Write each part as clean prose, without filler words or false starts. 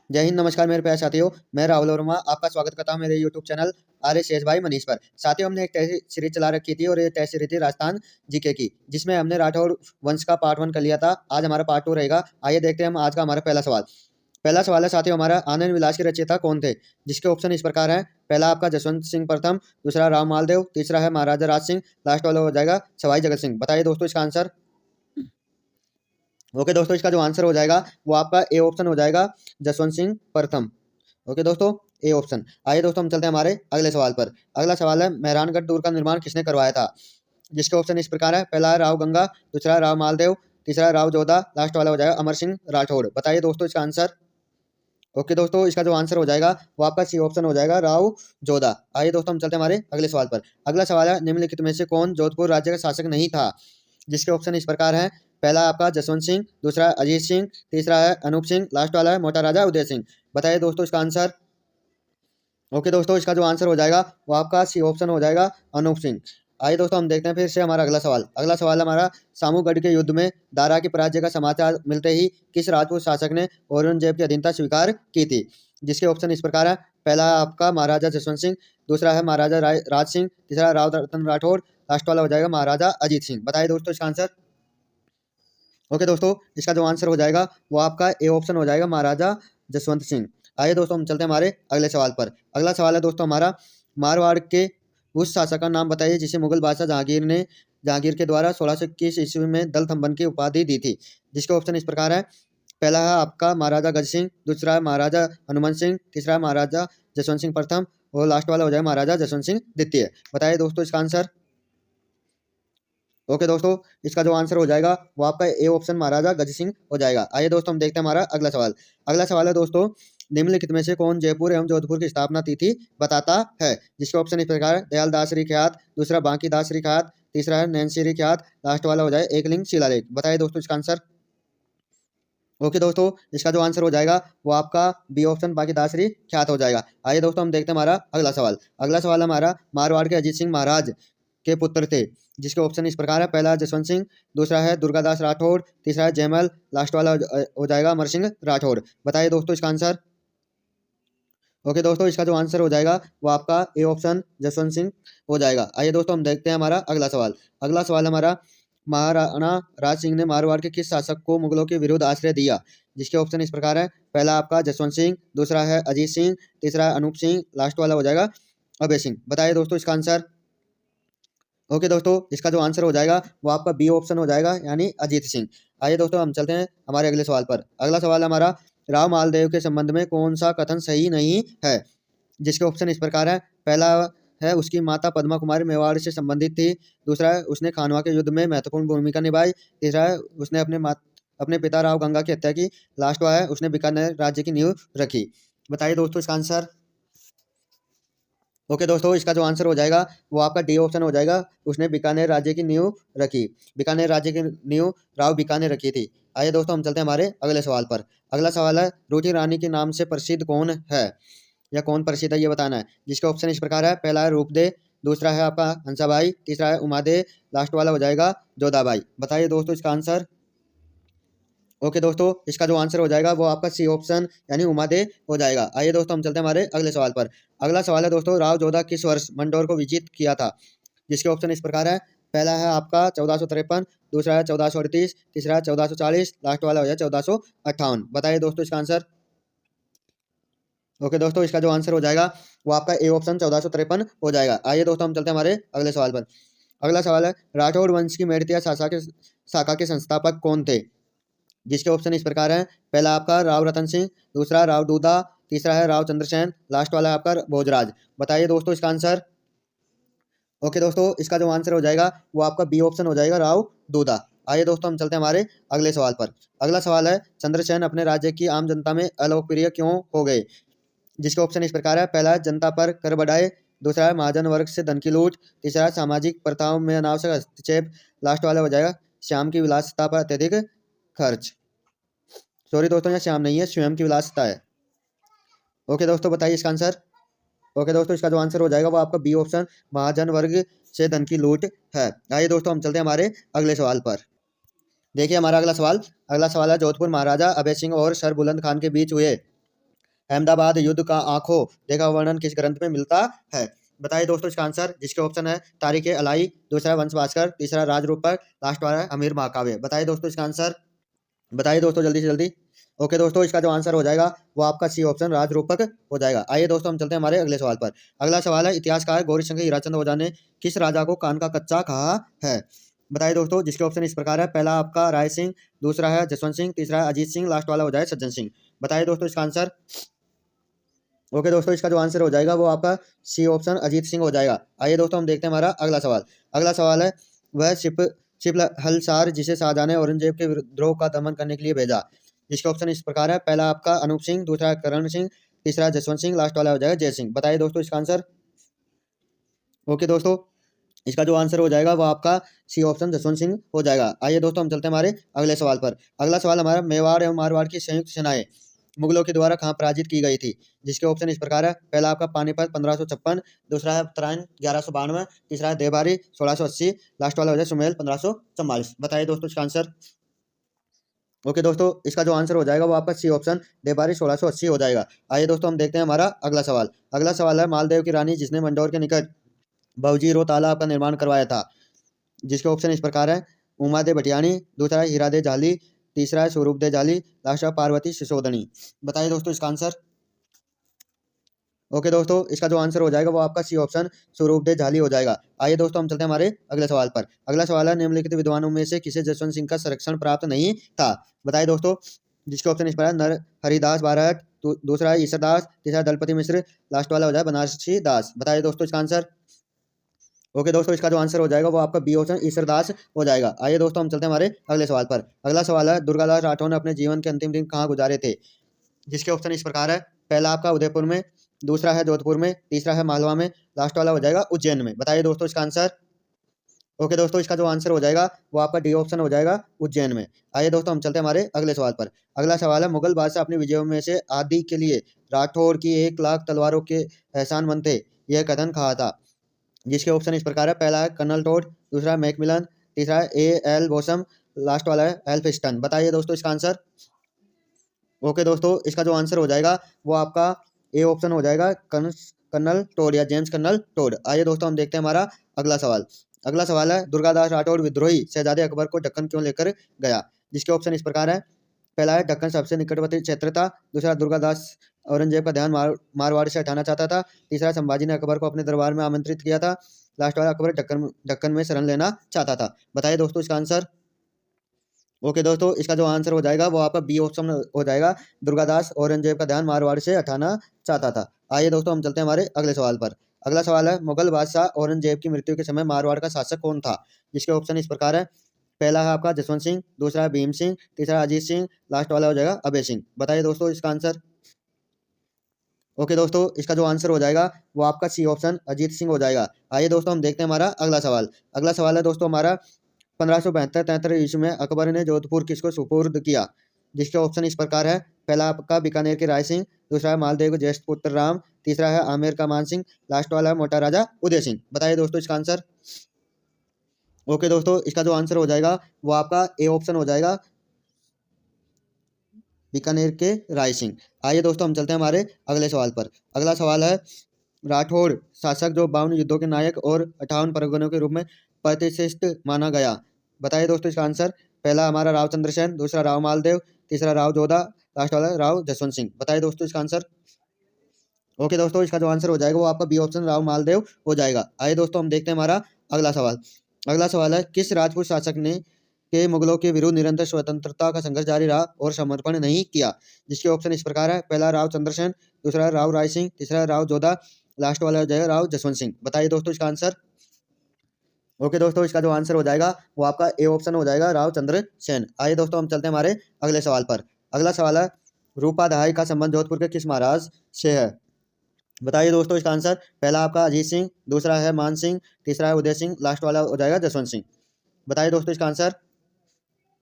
जय हिंद, नमस्कार मेरे प्यारे साथियों। मैं राहुल वर्मा आपका स्वागत करता हूं मेरे यूट्यूब चैनल आर्य शेष भाई मनीष पर। साथियों, हमने एक टेस्ट सीरीज चला रखी थी और ये टेस्ट सीरीज थी राजस्थान जीके की, जिसमें हमने राठौर वंश का पार्ट 1 कर लिया था। आज हमारा पार्ट 2 रहेगा। आइए देखते हैं हम आज का हमारा पहला सवाल। पहला सवाल है साथियों हमारा, आनंद विलास के रचयिता कौन थे? जिसके ऑप्शन इस प्रकार है। पहला आपका जसवंत सिंह प्रथम, दूसरा राव मालदेव, तीसरा है महाराजा राज सिंह, लास्ट वाला हो जाएगा सवाई जगत सिंह। बताइए दोस्तों इसका आंसर। ओके दोस्तों, इसका जो आंसर हो जाएगा वो आपका ए ऑप्शन हो जाएगा, जसवंत सिंह प्रथम। ओके दोस्तों, ए ऑप्शन। आइए दोस्तों हम चलते हैं हमारे अगले सवाल पर। अगला सवाल है, मेहरानगढ़ दुर्ग का निर्माण किसने करवाया था? जिसके ऑप्शन इस प्रकार है। पहला है राव गंगा, दूसरा है राव मालदेव, तीसरा राव जोधा, लास्ट वाला हो जाएगा अमर सिंह राठौड़। बताइए दोस्तों इसका आंसर। ओके दोस्तों, इसका जो आंसर हो जाएगा वो आपका सी ऑप्शन हो जाएगा, राव जोधा। आइए दोस्तों हम चलते हैं हमारे अगले सवाल पर। अगला सवाल है, निम्नलिखित में से कौन जोधपुर राज्य का शासक नहीं था? जिसके ऑप्शन इस प्रकार है। पहला आपका जसवंत सिंह, दूसरा अजीत सिंह, तीसरा है अनूप सिंह, लास्ट वाला है मोटा राजा उदय सिंह। बताइए दोस्तों इसका आंसर। ओके दोस्तों, इसका जो आंसर हो जाएगा वो आपका सी ऑप्शन हो जाएगा, अनूप सिंह। आइए दोस्तों हम देखते हैं फिर से हमारा अगला सवाल। अगला सवाल हमारा, सामूगढ़ के युद्ध में दारा के पराजय का समाचार मिलते ही किस राजपूत शासक ने औरंगजेब की अधीनता स्वीकार की थी? जिसके ऑप्शन इस प्रकार है। पहला आपका महाराजा जसवंत सिंह, दूसरा है महाराजा राज सिंह, तीसरा राव रतन राठौड़, लास्ट वाला हो जाएगा महाराजा अजीत सिंह। बताइए दोस्तों इसका आंसर। ओके दोस्तों, इसका जो आंसर हो जाएगा वो आपका ए ऑप्शन हो जाएगा, महाराजा जसवंत सिंह। आइए दोस्तों हम चलते हैं हमारे अगले सवाल पर। अगला सवाल है दोस्तों हमारा, मारवाड़ के उस शासक का नाम बताइए जिसे मुगल बादशाह जहांगीर के द्वारा 1621 ईस्वी में दलथंबन की उपाधि दी थी। जिसके ऑप्शन इस प्रकार है। पहला है आपका महाराजा गज सिंह, दूसरा है महाराजा हनुमान सिंह, तीसरा है महाराजा जसवंत सिंह प्रथम और लास्ट वाला हो जाएगा महाराजा जसवंत सिंह द्वितीय। बताइए दोस्तों इसका आंसर। ओके दोस्तों, इसका जो आंसर हो जाएगा वो आपका ए ऑप्शन, महाराजा गज सिंह हो जाएगा। आइए दोस्तों हम देखते हैं हमारा अगला सवाल। अगला सवाल है दोस्तों, निम्नलिखित में से कौन जयपुर एवं जोधपुर की स्थापना तिथि बताता है? जिसके ऑप्शन इस प्रकार है। दयाल दास ख्यात, दूसरा बांकी दास ख्यात, तीसरा है नैनसी ख्यात, लास्ट वाला हो जाए एकलिंग शिलालेख। बताइए दोस्तों इसका आंसर। ओके दोस्तों, इसका जो आंसर हो जाएगा वो आपका बी ऑप्शन, बाकी दासरी ख्यात हो जाएगा। आइए दोस्तों हम देखते हैं हमारा अगला सवाल। अगला सवाल हमारा, मारवाड़ के अजीत सिंह महाराज के पुत्र थे। जिसके ऑप्शन इस प्रकार है। पहला जसवंत सिंह, दूसरा है दुर्गादास राठौड़, तीसरा है जयमल, लास्ट वाला हो जाएगा अमर सिंह राठौड़। बताइए दोस्तों इसका आंसर। ओके दोस्तों, इसका जो आंसर हो जाएगा वो आपका ए ऑप्शन, जसवंत सिंह हो जाएगा। आइए दोस्तों हम देखते हैं हमारा अगला सवाल। अगला सवाल हमारा, महाराणा राज सिंह ने मारवाड़ के किस शासक को मुगलों के विरुद्ध आश्रय दिया? जिसके ऑप्शन इस प्रकार है। पहला आपका जसवंत सिंह, दूसरा है अजीत सिंह, तीसरा है अनूप सिंह, लास्ट वाला हो जाएगा अभय सिंह। बताइए दोस्तों इसका आंसर। ओके दोस्तों, इसका जो आंसर हो जाएगा वो आपका बी ऑप्शन हो जाएगा, यानी अजीत सिंह। आइए दोस्तों हम चलते हैं हमारे अगले सवाल पर। अगला सवाल हमारा, राव मालदेव के संबंध में कौन सा कथन सही नहीं है? जिसके ऑप्शन इस प्रकार है। पहला है, उसकी माता पद्मा कुमारी मेवाड़ से संबंधित थी, दूसरा है उसने खानवा के युद्ध में महत्वपूर्ण भूमिका निभाई, तीसरा है उसने अपने पिता राव गंगा की हत्या की, लास्ट वाला है उसने बीकानेर राज्य की नींव रखी। बताइए दोस्तों इसका आंसर। ओके दोस्तों, इसका जो आंसर हो जाएगा वो आपका डी ऑप्शन हो जाएगा, उसने बीकानेर राज्य की नींव रखी। बीकानेर राज्य की नींव राव बीका ने रखी थी। आइए दोस्तों हम चलते हैं हमारे अगले सवाल पर। अगला सवाल है, रोटी रानी के नाम से प्रसिद्ध कौन है, या कौन प्रसिद्ध है ये बताना है। जिसके ऑप्शन इस प्रकार है। पहला है रूपदे, दूसरा है आपका हंसाबाई, तीसरा है उमादे, लास्ट वाला हो जाएगा जोधाबाई। बताइए दोस्तों इसका आंसर। ओके दोस्तों, इसका जो आंसर हो जाएगा वो आपका सी ऑप्शन, यानी उमादे हो जाएगा। आइए दोस्तों हम चलते हैं हमारे अगले सवाल पर। अगला सवाल है दोस्तों, राव जोधा किस वर्ष मंडोर को विजित किया था? जिसके ऑप्शन इस प्रकार है। पहला है आपका 1453, दूसरा है 1438, तीसरा है 1440, लास्ट वाला हो जाए 1458। बताइए दोस्तों इसका आंसर। ओके दोस्तों, इसका जो आंसर हो जाएगा वो आपका ए ऑप्शन 1453 हो जाएगा। आइए दोस्तों हम चलते हैं हमारे अगले सवाल पर। अगला सवाल है, राठौड़ वंश की मेड़तिया शाखा के संस्थापक कौन थे? जिसके ऑप्शन इस प्रकार है। पहला आपका राव रतन सिंह, दूसरा राव दूधा, तीसरा है राव चंद्रसेन, लास्ट वाला है आपका भोजराज। बताइए दोस्तों इसका आंसर। ओके दोस्तों, इसका जो आंसर हो जाएगा वो आपका बी ऑप्शन हो जाएगा, राव दूधा। आइए दोस्तों हम चलते हैं हमारे अगले सवाल पर। अगला सवाल है, चंद्रसेन अपने राज्य की आम जनता में अलोकप्रिय क्यों हो गए? जिसके ऑप्शन इस प्रकार है। पहला है जनता पर कर बढ़ाए, दूसरा है महाजन वर्ग से धन की लूट, तीसरा है सामाजिक प्रथाओं में अनावश्यक हस्तक्षेप, लास्ट वाला हो जाएगा श्याम की विलासिता पर अत्यधिक खर्च। सॉरी दोस्तों, यहाँ श्याम नहीं है, स्वयं की विलासिता है। ओके दोस्तों, बताइए इसका आंसर। ओके दोस्तों, इसका जो आंसर हो जाएगा वो आपका बी ऑप्शन, महाजन वर्ग से धन की लूट है। आइए दोस्तों हम चलते हैं हमारे अगले सवाल पर। देखिए हमारा अगला सवाल है, जोधपुर महाराजा अभय सिंह और सर बुलंद खान के बीच हुए अहमदाबाद युद्ध का आंखों देखा वर्णन किस ग्रंथ में मिलता है? बताइए दोस्तों इसका आंसर, जिसके ऑप्शन है तारीख अलाई, दूसरा वंश भास्कर, तीसरा राजरूपक, लास्ट वाला है अमीर महाकाव्य। बताइए दोस्तों इसका आंसर, बताइए दोस्तों जल्दी से जल्दी। ओके दोस्तों, इसका जो आंसर हो जाएगा वो आपका सी ऑप्शन राजरूपक हो जाएगा। आइए दोस्तों हम चलते हैं हमारे अगले सवाल पर। अगला सवाल है, इतिहासकार गौरीशंकर हीराचंद ओझा ने किस राजा को कान का कच्चा कहा है? बताइए दोस्तों, जिसके ऑप्शन इस प्रकार है, पहला आपका राय सिंह, दूसरा है जसवंत सिंह, तीसरा है अजीत सिंह, लास्ट वाला हो जाए सज्जन सिंह। बताइए दोस्तों इसका आंसर। ओके दोस्तों, इसका जो आंसर हो जाएगा वो आपका सी ऑप्शन अजीत सिंह हो जाएगा। आइए दोस्तों हम देखते हैं हमारा अगला सवाल। अगला सवाल है, वह शिपहलसार जिसे शाहजहां ने औरंगजेब के विद्रोह का दमन करने के लिए भेजा। जिसके ऑप्शन इस प्रकार है, पहला आपका अनूप सिंह, दूसरा करण सिंह, तीसरा जसवंत सिंह, लास्ट वाला हो जाएगा जय सिंह। बताइए दोस्तों इसका आंसर। ओके दोस्तों, इसका जो आंसर हो जाएगा वो आपका सी ऑप्शन जसवंत सिंह हो जाएगा। आइए दोस्तों हम चलते हैं हमारे अगले सवाल पर। अगला सवाल हमारा, मेवाड़ एवं मारवाड़ की संयुक्त सेनाएं मुगलों के द्वारा कहाँ पराजित की गई थी? जिसके ऑप्शन इस प्रकार है, पहला आपका पानीपत 1556, दूसरा है उत्तरायण 1192, तीसरा है देवबारी 1680, लास्ट वाला हो जाए सुमेल 1544। बताइए दोस्तों इसका आंसर। ओके दोस्तों, इसका जो आंसर हो जाएगा वो आपका सी ऑप्शन देवबारी 1680 हो जाएगा। आइए दोस्तों हम देखते हैं हमारा अगला सवाल। अगला सवाल है, मालदेव की रानी जिसने मंडोर के निकट बहुजीरो तालाब का निर्माण करवाया था। जिसके ऑप्शन इस प्रकार है, उमा दे भटियाणी, दूसरा है हीरा दे जाली, तीसरा है स्वरूप दे जाली, लास्ट है पार्वती सिसोदनी। बताइए दोस्तों इसका आंसर। ओके दोस्तों, इसका जो आंसर हो जाएगा वो आपका सी ऑप्शन स्वरूप दे जाली हो जाएगा। आइए दोस्तों हम चलते हैं हमारे अगले सवाल पर। अगला सवाल है, निम्नलिखित विद्वानों में से किसे जसवंत सिंह का संरक्षण प्राप्त नहीं था? बताइए दोस्तों, जिसके ऑप्शन इस पर है, नर हरिदास भारत, दूसरा है ईसर दास, तीसरा दलपति मिश्र, लास्ट वाला हो जाए बनारसी दास। बताइए दोस्तों इसका आंसर। ओके दोस्तों, इसका जो आंसर हो जाएगा वो आपका बी ऑप्शन ईश्वर दास हो जाएगा। आइए दोस्तों हम चलते हैं हमारे अगले सवाल पर। अगला सवाल है, दुर्गादास राठौर ने अपने जीवन के अंतिम दिन कहाँ गुजारे थे? जिसके ऑप्शन इस प्रकार है, पहला आपका उदयपुर में, दूसरा है जोधपुर में, तीसरा है मालवा में, लास्ट वाला हो जाएगा उज्जैन में। बताइए दोस्तों इसका आंसर। ओके दोस्तों, इसका जो आंसर हो जाएगा वो आपका डी ऑप्शन हो जाएगा उज्जैन में। आइए दोस्तों हम चलते हैं हमारे अगले सवाल पर। अगला सवाल है, मुगल बादशाह अपनी विजयों में से आदि के लिए राठौर की 1 लाख तलवारों के एहसानमंद थे, यह कथन कहा था? जिसके ऑप्शन इस प्रकार है, पहला है कर्नल टोड, दूसरा है मैकमिलन, तीसरा है ए एल बोसम, लास्ट वाला है एल्फिस्टन। बताइए दोस्तों इसका आंसर। ओके दोस्तों, इसका जो आंसर हो जाएगा वो आपका ए ऑप्शन हो जाएगा कर्नल टोड या जेम्स कर्नल टोड। आइए दोस्तों हम देखते हैं हमारा अगला सवाल। अगला सवाल है, दुर्गादास राठौर विद्रोही शहजादे अकबर को दक्कन क्यों लेकर गया? जिसके ऑप्शन इस प्रकार है, पहला है दक्कन सबसे निकटवर्ती क्षेत्र था, दूसरा दुर्गादास औरंगजेब का ध्यान मारवाड़ से हटाना चाहता था, तीसरा संभाजी ने अकबर को अपने दरबार में आमंत्रित किया था, लास्ट वाला अकबर दक्कन में शरण लेना चाहता था। बताइए दोस्तों इसका आंसर। ओके दोस्तों, इसका जो आंसर हो जाएगा वो आपका बी ऑप्शन हो जाएगा, दुर्गादास औरंगजेब का ध्यान मारवाड़ से हटाना चाहता था। आइए दोस्तों हम चलते हैं हमारे अगले सवाल पर। अगला सवाल है, मुगल बादशाह औरंगजेब की मृत्यु के समय मारवाड़ का शासक कौन था? जिसके ऑप्शन इस प्रकार है, पहला है आपका जसवंत सिंह, दूसरा है भीम सिंह, तीसरा अजीत सिंह, लास्ट वाला हो जाएगा अभय सिंह। बताइए दोस्तों इसका आंसर। ओके दोस्तों, इसका जो आंसर हो जाएगा वो आपका सी ऑप्शन अजीत सिंह हो जाएगा। आइए दोस्तों हम देखते हैं हमारा अगला सवाल। अगला सवाल है दोस्तों हमारा, 1572-73 ईस्वी में अकबर ने जोधपुर किसको सुपुर्द किया? जिसके ऑप्शन इस प्रकार है, पहला आपका बीकानेर के राय सिंह, दूसरा है मालदेव के ज्येष्ठ पुत्र राम, तीसरा है आमेर का मान सिंह, लास्ट वाला है मोटा राजा उदय सिंह। बताइए दोस्तों इसका आंसर। ओके दोस्तों, इसका जो आंसर हो जाएगा वो आपका ए ऑप्शन हो जाएगा, बीकानेर के राय सिंह। आइए दोस्तों हम चलते हैं हमारे अगले सवाल पर। अगला सवाल है, राठौड़ शासक जो 52 युद्धों के नायक और 58 परगनों के रूप में प्रतिष्ठित माना गया। बताइए दोस्तों इसका आंसर। पहला हमारा राव चंद्रसेन, दूसरा राव मालदेव, तीसरा राव जोधा, लास्ट वाला राव जसवंत सिंह। बताइए दोस्तों इसका आंसर। ओके दोस्तों, इसका जो आंसर हो जाएगा वो आपका बी ऑप्शन राव मालदेव हो जाएगा। आइए दोस्तों हम देखते हैं हमारा अगला सवाल। अगला सवाल है, किस राजपूत शासक ने के मुगलों के विरुद्ध निरंतर स्वतंत्रता का संघर्ष जारी रहा और समर्पण नहीं किया? जिसके ऑप्शन इस प्रकार है, पहला राव चंद्रसेन, दूसरा राव राय सिंह, तीसरा राव जोधा, लास्ट वाला हो जाएगा राव जसवंत सिंह। बताइए दोस्तों इसका आंसर। ओके दोस्तों, इसका जो आंसर हो जाएगा वो आपका ए ऑप्शन हो जाएगा राव चंद्रसेन। आइए दोस्तों हम चलते हैं हमारे अगले सवाल पर। अगला सवाल है, रूपा दहाई का संबंध जोधपुर के किस महाराज से है? बताइए दोस्तों इसका आंसर। पहला आपका अजीत सिंह, दूसरा है मान सिंह, तीसरा है उदय सिंह, लास्ट वाला हो जाएगा जसवंत सिंह। बताइए दोस्तों इसका आंसर।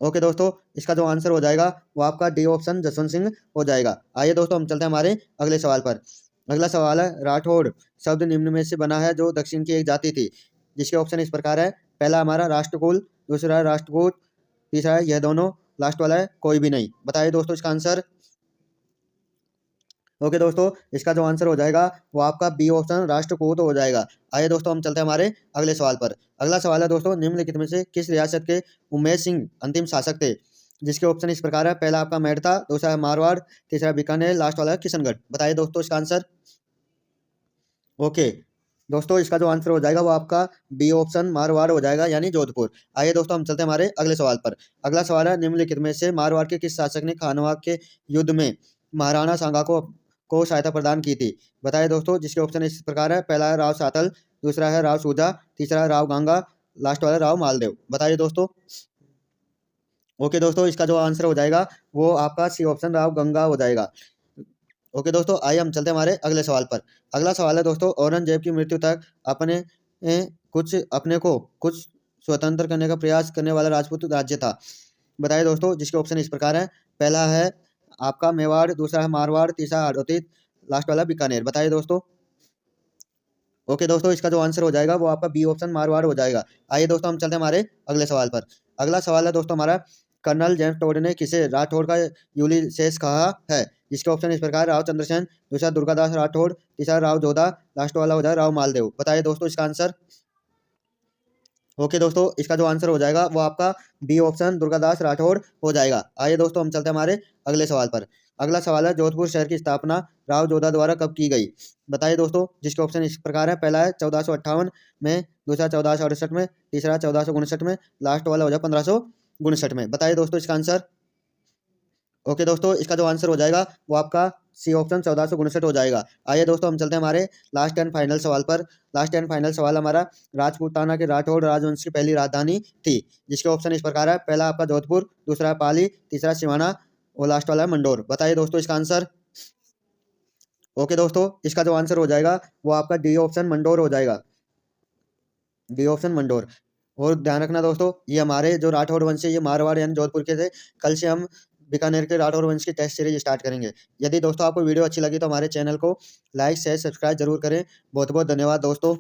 ओके दोस्तों, इसका जो आंसर हो जाएगा वो आपका डी ऑप्शन जसवंत सिंह हो जाएगा। आइए दोस्तों हम चलते हैं हमारे अगले सवाल पर। अगला सवाल है, राठौड़ शब्द निम्न में से बना है जो दक्षिण की एक जाति थी। जिसके ऑप्शन इस प्रकार है, पहला हमारा राष्ट्रकुल, दूसरा है राष्ट्रकूट, तीसरा है यह दोनों, लास्ट वाला है कोई भी नहीं। बताइए दोस्तों इसका आंसर। ओके दोस्तों, इसका जो आंसर हो जाएगा वो आपका बी ऑप्शन राष्ट्रकूट हो जाएगा। आइए दोस्तों हम चलते हैं हमारे अगले सवाल पर। अगला सवाल है दोस्तों, निम्नलिखित में से किस रियासत के उमेश सिंह अंतिम शासक थे? जिसके ऑप्शन इस प्रकार है, पहला आपका मेड़ता, दूसरा है मारवाड़, तीसरा बीकानेर, लास्ट वाला है किशनगढ़। बताइए दोस्तों इसका आंसर। ओके दोस्तों, इसका जो आंसर हो जाएगा वो आपका बी ऑप्शन मारवाड़ हो जाएगा, यानी जोधपुर। आइए दोस्तों हम चलते हैं हमारे अगले सवाल पर। अगला सवाल है, निम्नलिखित में से मारवाड़ के किस शासक ने खानवा के युद्ध में महाराणा सांगा को सहायता प्रदान की थी? बताइए दोस्तों, जिसके ऑप्शन इस प्रकार है, पहला है राव सातल, दूसरा है राव सूजा, तीसरा है राव गंगा, लास्ट वाला है राव मालदेव। बताइए दोस्तों। ओके दोस्तों, इसका जो आंसर हो जाएगा वो आपका सी ऑप्शन राव गंगा हो जाएगा। ओके दोस्तों, आइए हम चलते हैं हमारे अगले सवाल पर। अगला सवाल है दोस्तों, औरंगजेब की मृत्यु तक अपने को कुछ स्वतंत्र करने का प्रयास करने वाला राजपूत राज्य था? बताइए दोस्तों, जिसके ऑप्शन इस प्रकार है, पहला है आपका मेवाड़, दूसरा है मारवाड़, तीसरा हड़ौती, लास्ट वाला बीकानेर। बताइए दोस्तों। ओके दोस्तों, इसका जो आंसर हो जाएगा वो आपका बी ऑप्शन मारवाड़ हो जाएगा। आइए दोस्तों हम चलते हैं हमारे अगले सवाल पर। अगला सवाल है दोस्तों हमारा, कर्नल जेम्स टोड ने किसे राठौड़ का यूलिसेस कहा है? जिसके ऑप्शन इस प्रकार, राव चंद्रसेन, दूसरा दुर्गादास राठौड़, तीसरा राव जोधा, लास्ट वाला हो जाएगा राव मालदेव। बताइए दोस्तों इसका आंसर। ओके दोस्तों, इसका जो आंसर हो जाएगा वो आपका बी ऑप्शन दुर्गादास राठौड़ हो जाएगा। आइए दोस्तों हम चलते हैं हमारे अगले सवाल पर। अगला सवाल है, जोधपुर शहर की स्थापना राव जोधा द्वारा कब की गई? बताइए दोस्तों, जिसके ऑप्शन इस प्रकार है, पहला है 1458 में, दूसरा 1468 में, तीसरा 1459 में, लास्ट वाला हो जाएगा 1559 में। बताइए दोस्तों इसका आंसर। ओके दोस्तों, इसका जो आंसर हो जाएगा वो आपका सी ऑप्शन 1459 हो जाएगा। आइए दोस्तों हम चलते हैं हमारे लास्ट एंड फाइनल सवाल पर। लास्ट एंड फाइनल सवाल हमारा, राजपूताना के राठौड़ राजवंश की पहली राजधानी थी? जिसके ऑप्शन इस प्रकार है, पहला आपका जोधपुर, दूसरा पाली, तीसरा सिवाना और लास्ट वाला है मंडोर। बताइए दोस्तों इसका आंसर। ओके दोस्तों, इसका जो आंसर हो जाएगा वो आपका डी ऑप्शन मंडोर हो जाएगा। D option Mandore. और ध्यान रखना दोस्तों, ये हमारे जो राठौड़ वंश है ये मारवाड़ यानी जोधपुर के थे। कल से हम बीकानेर के राठौर वंश की टेस्ट सीरीज स्टार्ट करेंगे। यदि दोस्तों आपको वीडियो अच्छी लगी तो हमारे चैनल को लाइक शेयर सब्सक्राइब जरूर करें। बहुत बहुत धन्यवाद दोस्तों।